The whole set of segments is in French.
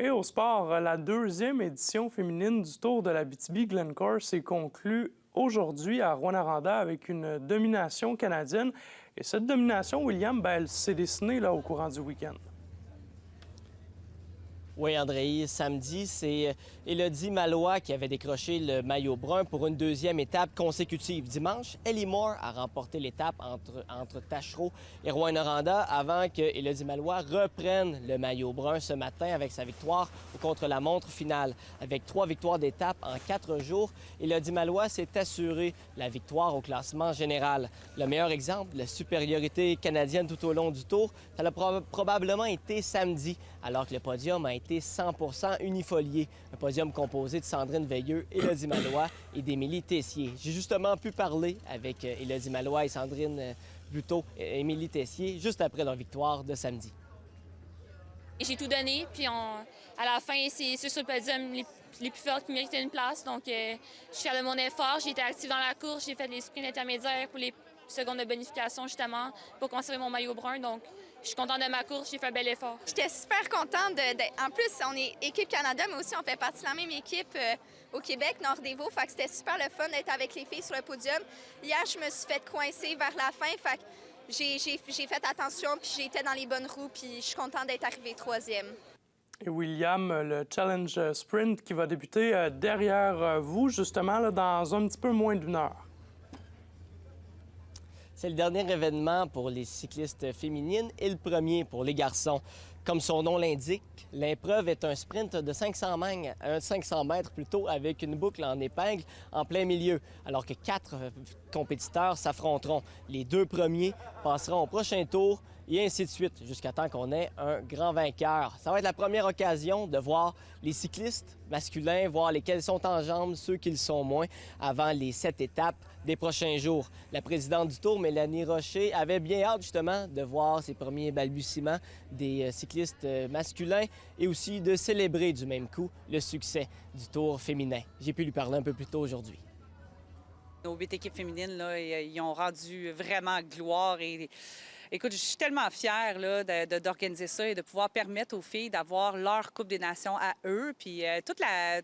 Et au sport, la deuxième édition féminine du Tour de l'Abitibi-Glencore s'est conclue aujourd'hui à Rouyn-Noranda avec une domination canadienne. Et cette domination, William, elle s'est dessinée au courant du week-end. Oui, André, samedi, c'est Élodie Malois qui avait décroché le maillot brun pour une deuxième étape consécutive. Dimanche, Ellie Moore a remporté l'étape entre Taschereau et Rouyn-Noranda avant que Élodie Malois reprenne le maillot brun ce matin avec sa victoire au contre-la-montre finale. Avec 3 victoires d'étape en 4 jours, Élodie Malois s'est assuré la victoire au classement général. Le meilleur exemple de la supériorité canadienne tout au long du Tour, ça a probablement été samedi, alors que le podium a été 100% unifolié. Un podium composé de Sandrine Veilleux, Élodie Malois et d'Émilie Tessier. J'ai justement pu parler avec Élodie Malois et Sandrine Émilie Tessier juste après leur victoire de samedi. J'ai tout donné, puis à la fin, c'est ceux sur le podium les plus fortes qui méritaient une place. Donc, je suis fière de mon effort. J'ai été active dans la course, j'ai fait les sprints intermédiaires pour les secondes de bonification, justement, pour conserver mon maillot brun. Donc, je suis contente de ma course, j'ai fait un bel effort. J'étais super contente. En plus, on est équipe Canada, mais aussi on fait partie de la même équipe au Québec, Nord-Dévaux. Fait que c'était super le fun d'être avec les filles sur le podium. Hier, je me suis fait coincer vers la fin. Fait que j'ai fait attention, puis j'étais dans les bonnes roues, puis je suis contente d'être arrivée troisième. Et William, le Challenge Sprint qui va débuter derrière vous, justement, dans un petit peu moins d'une heure. C'est le dernier événement pour les cyclistes féminines et le premier pour les garçons. Comme son nom l'indique, l'épreuve est un sprint de 500 mètres plutôt, avec une boucle en épingle en plein milieu, alors que 4 compétiteurs s'affronteront. Les 2 premiers passeront au prochain tour et ainsi de suite, jusqu'à temps qu'on ait un grand vainqueur. Ça va être la première occasion de voir les cyclistes masculins, voir lesquels sont en jambes, ceux qui le sont moins, avant les 7 étapes des prochains jours. La présidente du Tour, Mélanie Rocher, avait bien hâte justement de voir ces premiers balbutiements des cyclistes masculins et aussi de célébrer du même coup le succès du Tour féminin. J'ai pu lui parler un peu plus tôt aujourd'hui. Nos 8 équipes féminines, là, ils ont rendu vraiment gloire. Et écoute, je suis tellement fière là, d'organiser ça et de pouvoir permettre aux filles d'avoir leur Coupe des Nations à eux. Puis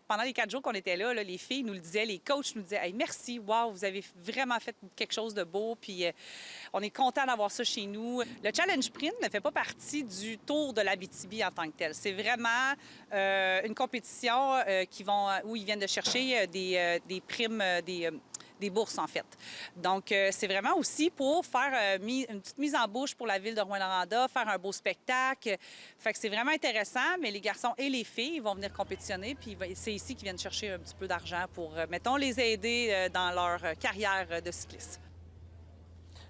pendant les 4 jours qu'on était là, les filles nous le disaient, les coachs nous disaient hey, « Merci, wow, vous avez vraiment fait quelque chose de beau. » Puis on est content d'avoir ça chez nous. Le Challenge Sprint ne fait pas partie du Tour de l'Abitibi en tant que tel. C'est vraiment une compétition où ils viennent de chercher des primes, des bourses, en fait. Donc, c'est vraiment aussi pour faire une petite mise en bouche pour la ville de Rouyn-Noranda, faire un beau spectacle. Fait que c'est vraiment intéressant, mais les garçons et les filles vont venir compétitionner, puis c'est ici qu'ils viennent chercher un petit peu d'argent pour, mettons, les aider dans leur carrière de cycliste.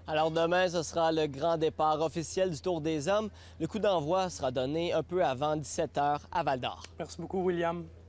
Alors demain, ce sera le grand départ officiel du Tour des Hommes. Le coup d'envoi sera donné un peu avant 17h à Val-d'Or. Merci beaucoup, William.